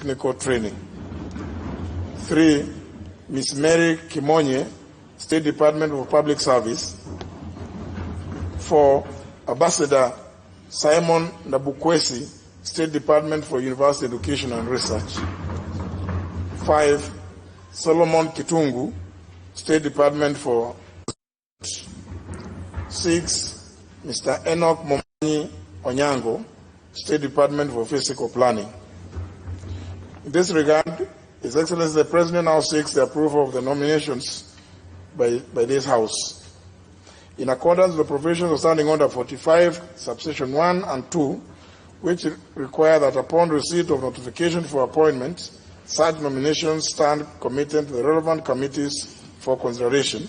technical training. 3, Ms. Mary Kimonye, State Department of Public Service. 4, Ambassador Simon Nabukwesi, State Department for University Education and Research. 5, Solomon Kitungu, State Department for 6, Mr. Enoch Momani Onyango, State Department for Physical Planning. In this regard, His Excellency the President now seeks the approval of the nominations by this House. In accordance with the provisions of Standing Order 45, subsection 1 and 2, which require that upon receipt of notification for appointment, such nominations stand committed to the relevant committees for consideration.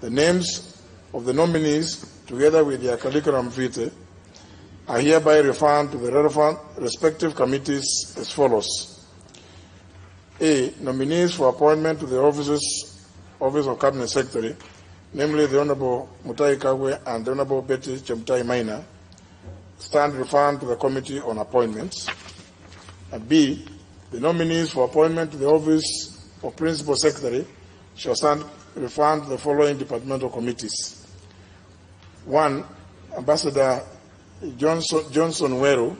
The names of the nominees, together with their curriculum vitae, are hereby referred to the relevant respective committees as follows. A. Nominees for appointment to the Office of Cabinet Secretary, namely the Honorable Mutai Kagwe and the Honorable Betty Chemutai Maina, stand referred to the Committee on Appointments. And B. The nominees for appointment to the Office of Principal Secretary shall stand referred to the following departmental committees. 1. Ambassador Johnson Weru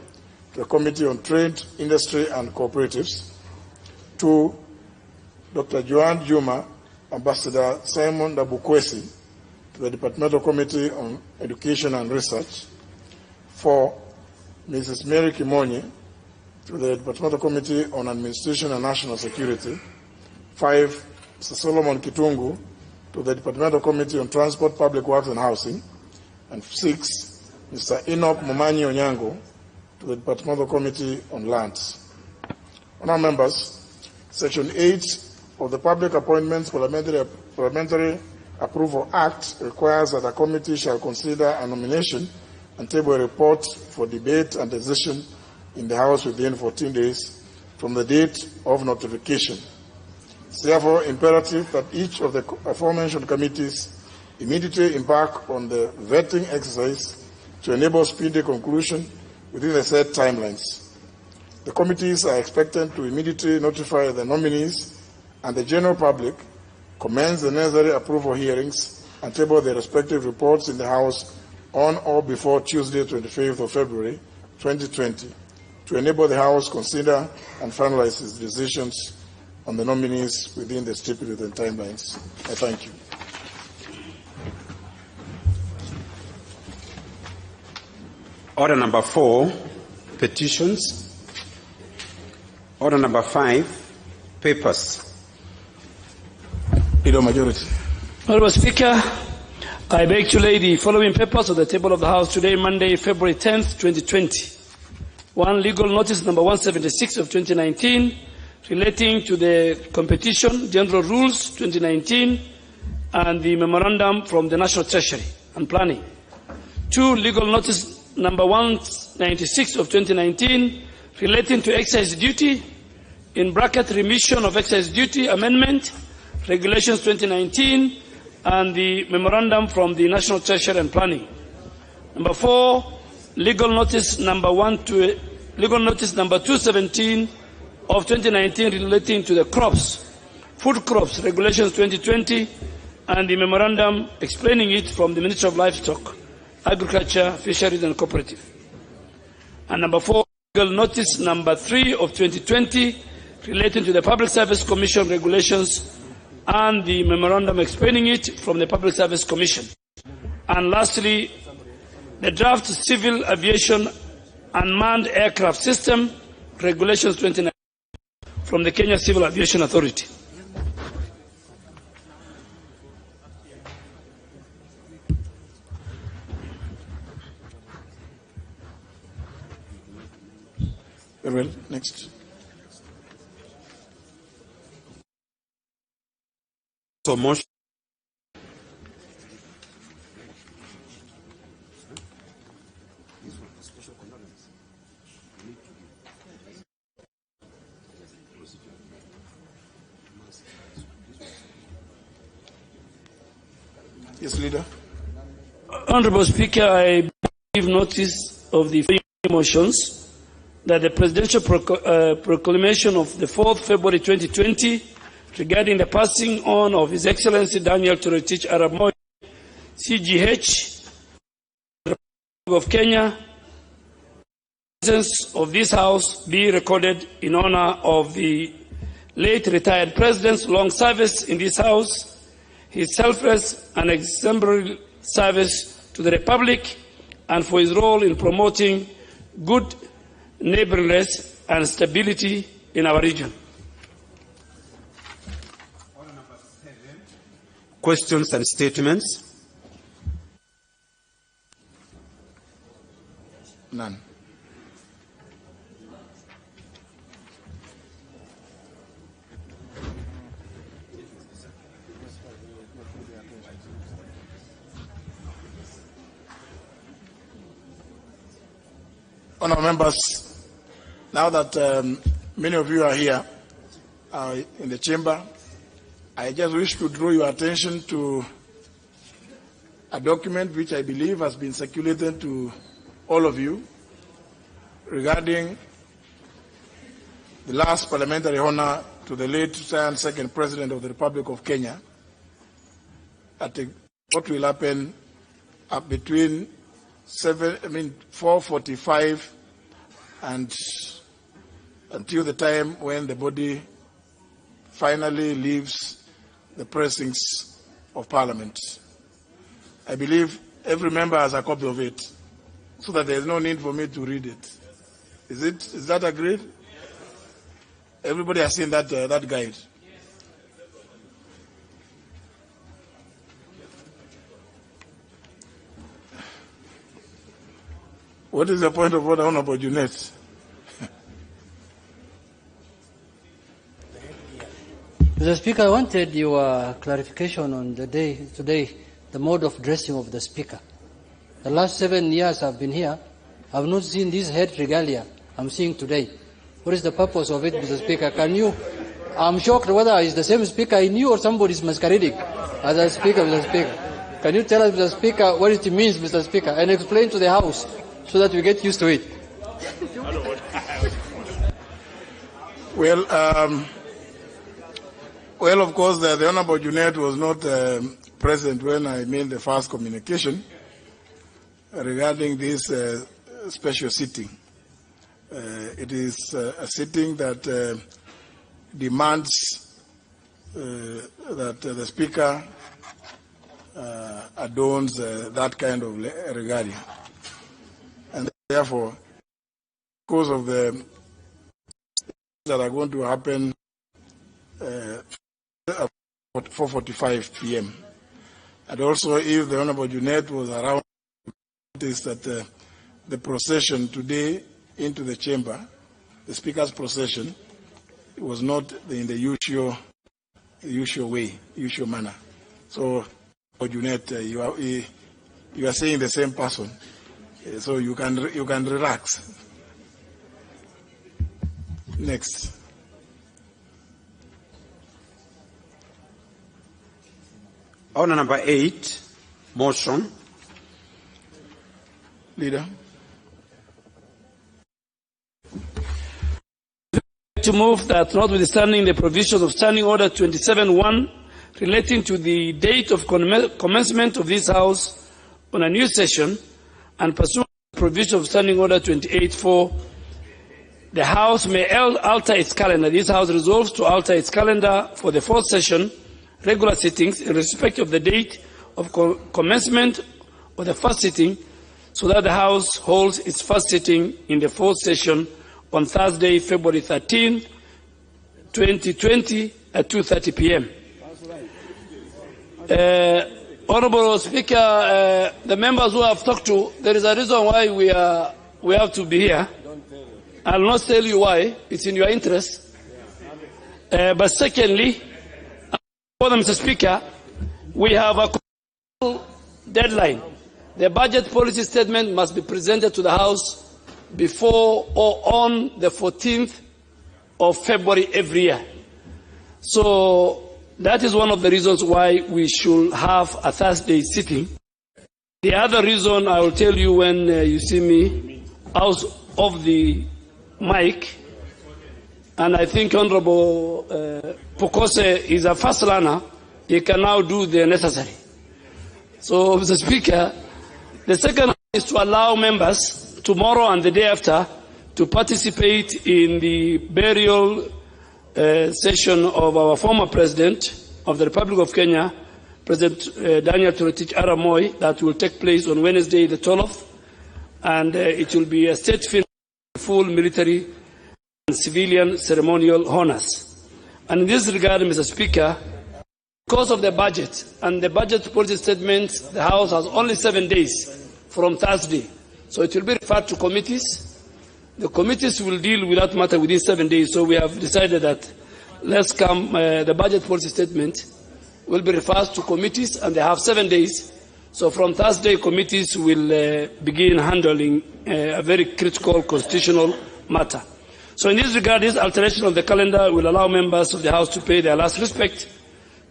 to the Committee on Trade, Industry and Cooperatives. 2. Dr. Joan Juma, Ambassador Simon Nabukwesi to the Departmental Committee on Education and Research. 4. Mrs. Mary Kimonye to the Departmental Committee on Administration and National Security. 5. Mr. Solomon Kitungu to the Departmental Committee on Transport, Public Works and Housing. And 6. Mr. Enoch Momani Onyango to the Departmental Committee on Lands. Honourable members, Section 8 of the Public Appointments Parliamentary Approval Act requires that a committee shall consider a nomination and table a report for debate and decision in the House within 14 days from the date of notification. It's therefore imperative that each of the aforementioned committees immediately embark on the vetting exercise to enable speedy conclusion within the set timelines. The committees are expected to immediately notify the nominees and the general public, commence the necessary approval hearings, and table their respective reports in the House on or before Tuesday, 25th of February, 2020, to enable the House consider and finalize its decisions on the nominees within the stipulated timelines. I thank you. Order number 4, petitions. Order number 5, papers. Leader Majority. Honourable Speaker, I beg to lay the following papers on the table of the House today, Monday, February 10th, 2020. 1. Legal notice number 176 of 2019 relating to the competition, general rules 2019, and the memorandum from the National Treasury and Planning. 2. Legal notice number 196 of 2019 relating to excise duty, in bracket remission of excise duty amendment, regulations 2019, and the memorandum from the National Treasury and Planning. Number 4, legal notice number 217 of 2019 relating to the crops, food crops, regulations 2020, and the memorandum explaining it from the Ministry of Livestock, Agriculture, Fisheries and Cooperative. And number 4, legal notice number 3 of 2020 relating to the Public Service Commission regulations and the memorandum explaining it from the Public Service Commission. And lastly, the draft Civil Aviation Unmanned Aircraft System regulations 29 from the Kenya Civil Aviation Authority. Very well. Next. So motion. Yes, Leader. Honourable Speaker, I give notice of the motions. that the presidential proclamation of the 4th February 2020 regarding the passing on of His Excellency Daniel Toroitich Arap Moi, CGH, the Republic of Kenya, the presence of this House be recorded in honor of the late retired President's long service in this House, his selfless and exemplary service to the Republic, and for his role in promoting good neighborliness and stability in our region. Questions and statements? None. Honourable members, now that many of you are here in the chamber, I just wish to draw your attention to a document which I believe has been circulated to all of you regarding the last parliamentary honor to the late second President of the Republic of Kenya at what will happen between 4:45 and until the time when the body finally leaves the precincts of Parliament. I believe every member has a copy of it, so that there is no need for me to read it. Is that agreed? Everybody has seen that guide. What is the point of order, Honorable Junet? Mr. Speaker, I wanted your clarification on today, the mode of dressing of the Speaker. The last 7 years I've been here, I've not seen this head regalia I'm seeing today. What is the purpose of it, Mr. Speaker? I'm shocked whether it's the same Speaker I knew or somebody is masquerading as a Speaker, Mr. Speaker. Can you tell us, Mr. Speaker, what it means, Mr. Speaker, and explain to the House so that we get used to it? Well, of course, the Honorable Junet was not present when I made the first communication regarding this special sitting. It is a sitting that demands that the Speaker adorns that kind of regalia. And therefore, because of the that are going to happen at 4:45 p.m. And also, if the Honorable Junet was around, is that the procession today into the chamber, the Speaker's procession, was not in the usual way, usual manner. So, Junet, you are saying the same person, so you can relax. Next. Order number 8, motion. Leader. To move that, notwithstanding the provisions of Standing Order 27.1 relating to the date of commencement of this House on a new session, and pursuant to the provision of Standing Order 28.4, the House may alter its calendar. This House resolves to alter its calendar for the fourth session, regular sittings, in respect of the date of commencement of the first sitting, so that the House holds its first sitting in the fourth session on Thursday, February 13, 2020 at 2:30 p.m. Honorable Speaker, the members who have talked to, there is a reason why we have to be here. I'll not tell you why. It's in your interest. But secondly, Mr. Speaker, we have a deadline. The budget policy statement must be presented to the House before or on the 14th of February every year. So that is one of the reasons why we should have a Thursday sitting. The other reason I will tell you when you see me out of the mic, and I think Honorable Pokose is a fast learner. He can now do the necessary. So, Mr. Speaker, the second is to allow members tomorrow and the day after to participate in the burial session of our former president of the Republic of Kenya, President Daniel Toroitich Arap Moi, that will take place on Wednesday, the 12th, and it will be a state full military and civilian ceremonial honors. And in this regard, Mr. Speaker, because of the budget and the budget policy statement, the House has only 7 days from Thursday. So it will be referred to committees. The committees will deal with that matter within 7 days. So we have decided that the budget policy statement will be referred to committees, and they have 7 days. So from Thursday, committees will begin handling a very critical constitutional matter. So in this regard, this alteration of the calendar will allow members of the House to pay their last respect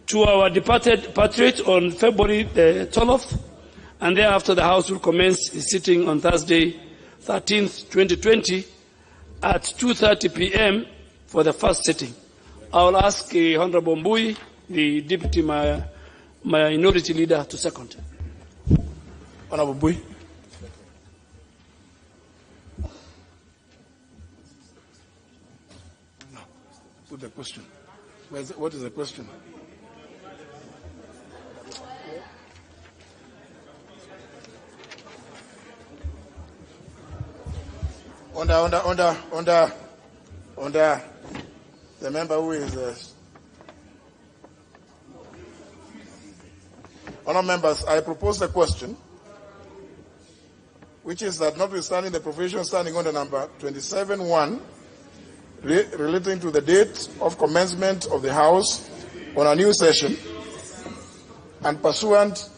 to our departed patriot on February the 12th, and thereafter the House will commence its sitting on Thursday, 13th, 2020, at 2:30 p.m. for the first sitting. I will ask Honorable Mbui, the Deputy Minority Leader, to second. Honorable Mbui. No. Put the question. What is the question? Under the member who is honourable members, I propose the question, which is that notwithstanding the provision standing under number 27(1) relating to the date of commencement of the House on a new session and pursuant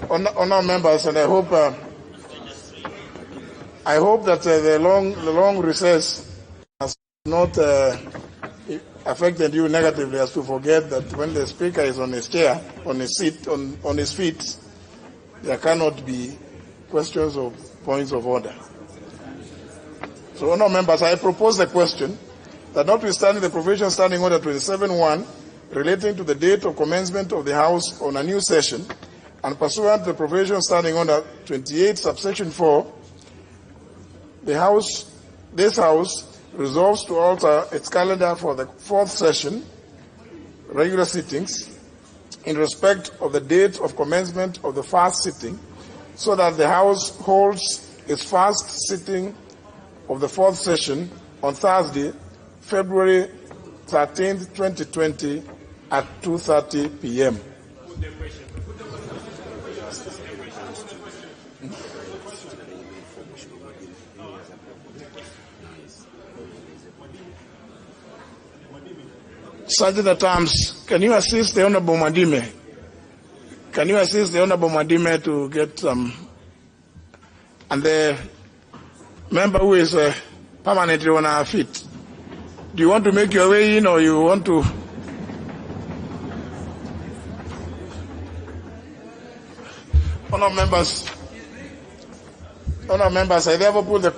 honourable members, and I hope that the long recess has not affected you negatively as to forget that when the Speaker is on his chair, on his seat, on his feet, there cannot be questions or points of order. So, honourable members, I propose the question that notwithstanding the provision standing under 27(1) relating to the date of commencement of the House on a new session, and pursuant to the provision standing under 28 subsection 4, this House resolves to alter its calendar for the fourth session, regular sittings, in respect of the date of commencement of the first sitting, so that the House holds its first sitting of the fourth session on Thursday, February 13th, 2020, at 2:30 p.m. Sergeant at Arms, can you assist the Honorable Madime? Can you assist the Honorable Madime to get some? And the member who is permanently on our feet, do you want to make your way in, or you want to? Honourable members, I therefore put the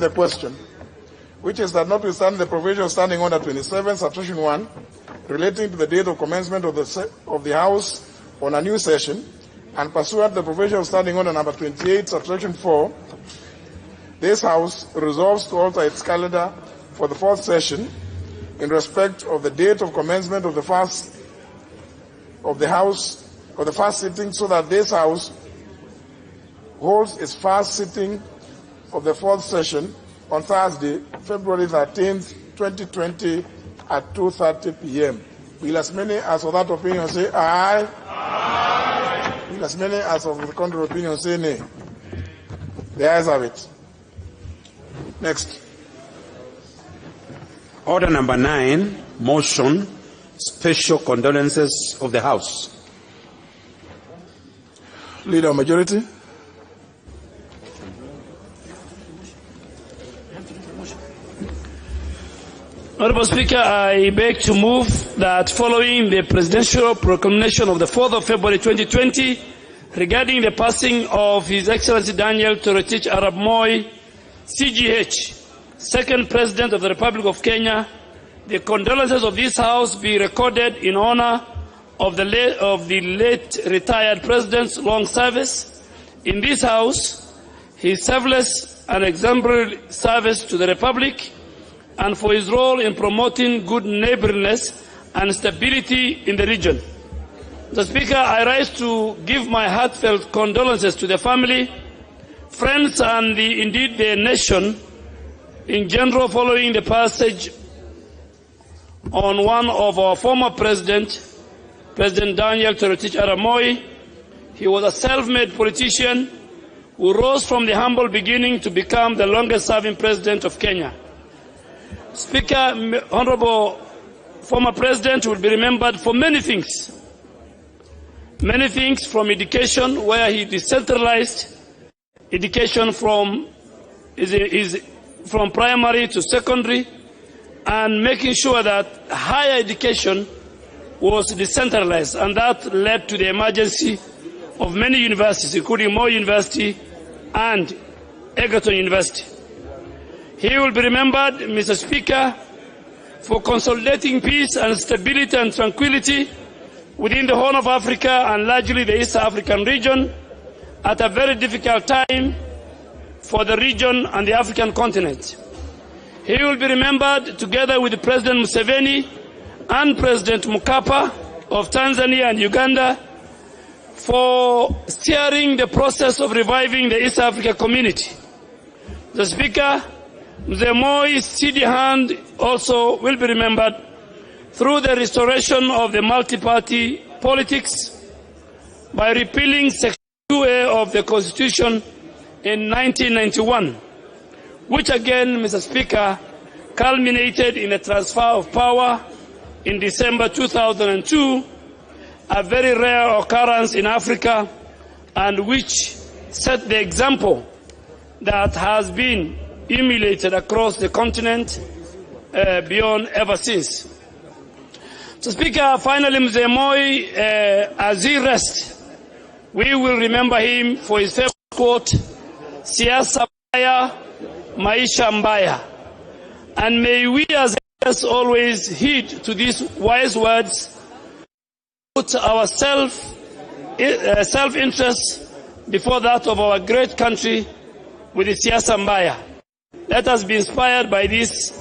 question. Which is that notwithstanding the provision standing under 27 subsection 1 relating to the date of commencement of the House on a new session, and pursuant to the provision standing under number 28 subsection 4, this House resolves to alter its calendar for the fourth session in respect of the date of commencement of the first sitting, so that this House holds its first sitting of the fourth session on Thursday, February 13th, 2020, at 2:30 p.m. Will as many as of that opinion say aye? Aye. Will as many as of the contrary opinion say nay? The ayes have it. Next. Order number 9, motion, special condolences of the House. Leader of Majority. Honorable Speaker, I beg to move that following the presidential proclamation of the 4th of February 2020 regarding the passing of His Excellency Daniel Toroitich Arap Moi, CGH, second President of the Republic of Kenya, the condolences of this House be recorded in honor of the late retired President's long service in this House, his selfless and exemplary service to the Republic, and for his role in promoting good neighborliness and stability in the region. Mr. Speaker, I rise to give my heartfelt condolences to the family, friends, and indeed the nation in general following the passage on one of our former President Daniel Toroitich Arap Moi. He was a self-made politician who rose from the humble beginning to become the longest-serving President of Kenya. Speaker, Honorable former President will be remembered for many things. Many things, from education, where he decentralized education from primary to secondary, and making sure that higher education was decentralized, and that led to the emergency of many universities, including Moi University and Egerton University. He will be remembered, Mr. Speaker, for consolidating peace and stability and tranquility within the Horn of Africa and largely the East African region at a very difficult time for the region and the African continent. He will be remembered together with President Museveni and President Mkapa of Tanzania and Uganda for steering the process of reviving the East Africa community. The Speaker, Mzee Moi's steady hand also will be remembered through the restoration of the multi-party politics by repealing Section 2A of the Constitution in 1991, which again, Mr. Speaker, culminated in a transfer of power in December 2002, a very rare occurrence in Africa, and which set the example that has been emulated across the continent beyond ever since. So, Speaker, finally, Mzee Moi, as he rests, we will remember him for his famous quote, "Siasa mbaya, maisha mbaya." And may we as always heed to these wise words, put our self-interest before that of our great country with the siasa mbaya. Let us be inspired by this,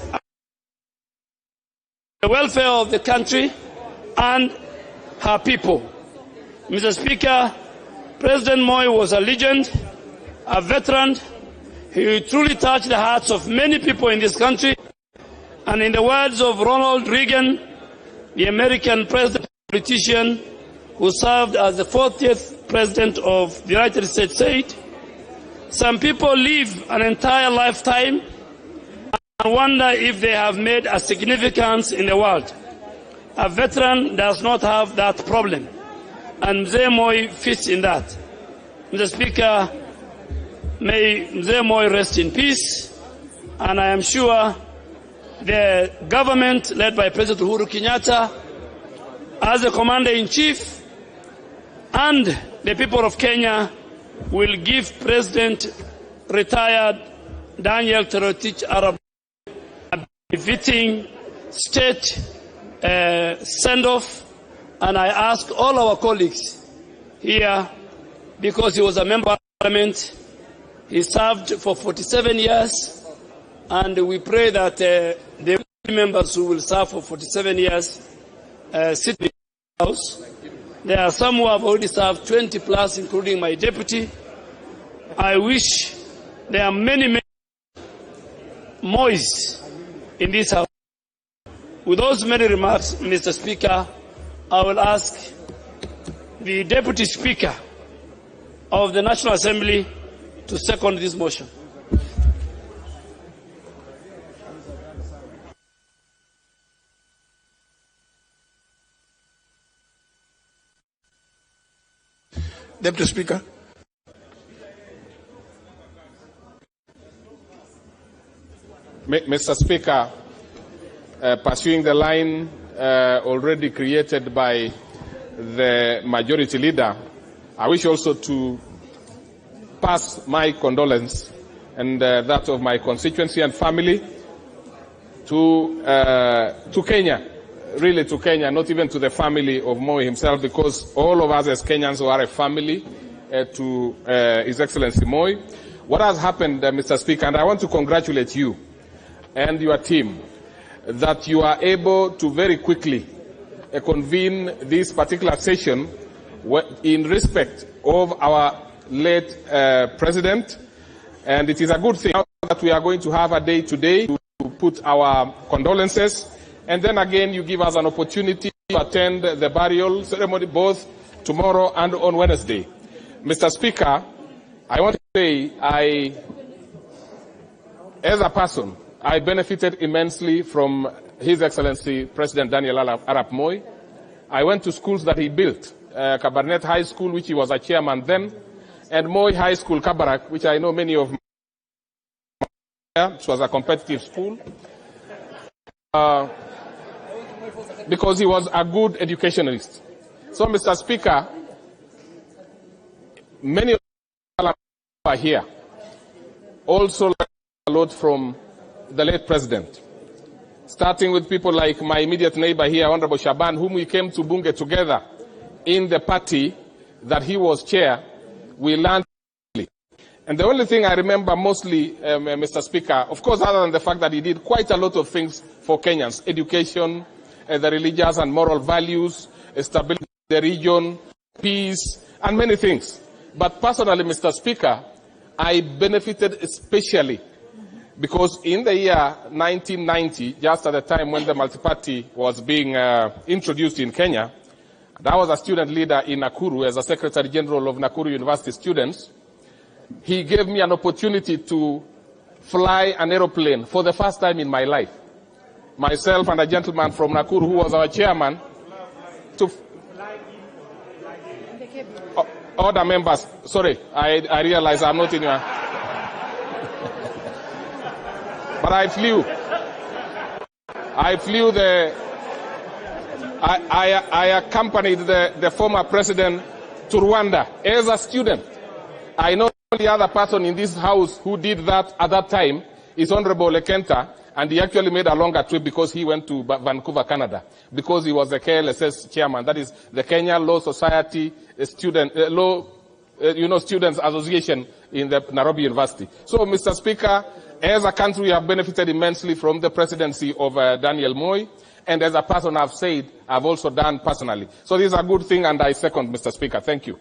the welfare of the country and her people. Mr. Speaker, President Moi was a legend, a veteran. He truly touched the hearts of many people in this country. And in the words of Ronald Reagan, the American president politician who served as the 40th president of the United States, said, "Some people live an entire lifetime and wonder if they have made a significance in the world. A veteran does not have that problem." And Mzee Moi fits in that. Mr. Speaker, may Mzee Moi rest in peace, and I am sure the government led by President Uhuru Kenyatta, as the Commander-in-Chief, and the people of Kenya will give President retired Daniel Toroitich Arap a befitting state send-off. And I ask all our colleagues here, because he was a member of parliament, he served for 47 years, and we pray that the members who will serve for 47 years sit in the House. There are some who have already served 20 plus, including my deputy. I wish there are many Mois in this House. With those many remarks, Mr. Speaker, I will ask the Deputy Speaker of the National Assembly to second this motion. Deputy Speaker. Mr. Speaker, pursuing the line already created by the majority leader, I wish also to pass my condolence and that of my constituency and family to Kenya, really to Kenya, not even to the family of Moi himself, because all of us as Kenyans are a family to His Excellency Moi. What has happened, Mr. Speaker, and I want to congratulate you and your team, that you are able to very quickly convene this particular session in respect of our late president, and it is a good thing that we are going to have a day today to put our condolences, and then again you give us an opportunity to attend the burial ceremony both tomorrow and on Wednesday. Mr. Speaker, I want to say as a person, I benefited immensely from His Excellency President Daniel Arap Moi. I went to schools that he built, Kabarnet High School, which he was a chairman then, and Moi High School, Kabarak, which I know many of which was a competitive school, because he was a good educationalist. So, Mr. Speaker, many of us are here also learned a lot from the late president, starting with people like my immediate neighbor here, Honorable Shaban, whom we came to Bunge together in the party that he was chair. We learned. And the only thing I remember mostly, Mr. Speaker, of course, other than the fact that he did quite a lot of things for Kenyans, education, the religious and moral values, stability in the region, peace, and many things. But personally, Mr. Speaker, I benefited especially because in the year 1990, just at the time when the multi-party was being introduced in Kenya, I was a student leader in Nakuru as a Secretary General of Nakuru University Students. He gave me an opportunity to fly an aeroplane for the first time in my life. Myself and a gentleman from Nakuru who was our chairman to other members. Sorry, I realize I'm not in your... But I flew I accompanied the former president to Rwanda as a student. I know the other person in this house who did that at that time is Honorable Lekenta, and he actually made a longer trip because he went to Vancouver, Canada, because he was the KLSS chairman, that is the Kenya Law Society Students Association in the Nairobi University. So, Mr. Speaker, as a country, we have benefited immensely from the presidency of Daniel Moi, and as a person I've said, I've also done personally. So this is a good thing, and I second, Mr. Speaker. Thank you.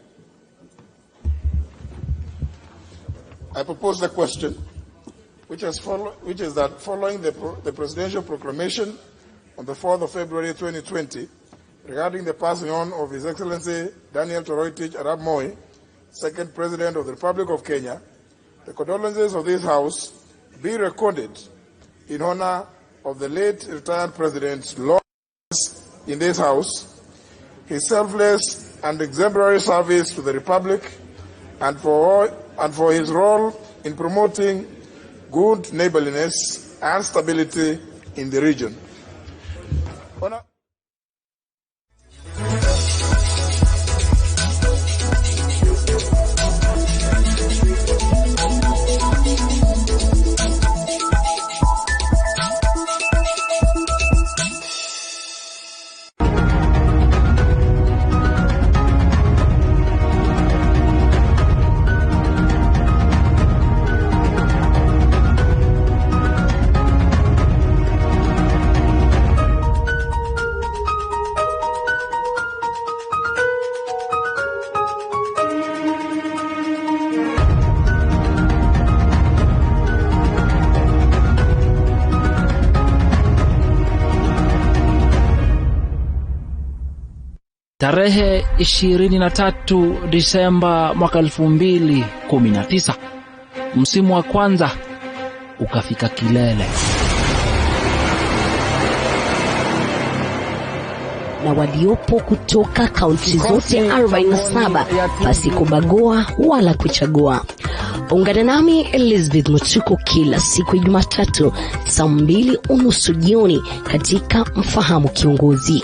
I propose the question, which is that following the presidential proclamation on the 4th of February 2020 regarding the passing on of His Excellency Daniel Toroitich Arap Moi, second President of the Republic of Kenya, the condolences of this House be recorded in honor of the late retired President's long service in this House, his selfless and exemplary service to the Republic, and for his role in promoting good neighborliness and stability in the region. Tarehe 23 Disemba mwaka 2019, msimu wa kwanza ukafika kilele. Na waliopo kutoka kaunti zote 47 basi kubagua wala kuchagua. Ungana nami Elizabeth Mutuko kila siku ya Jumatatu saa 2:30 jioni katika Mfahamu Kiongozi.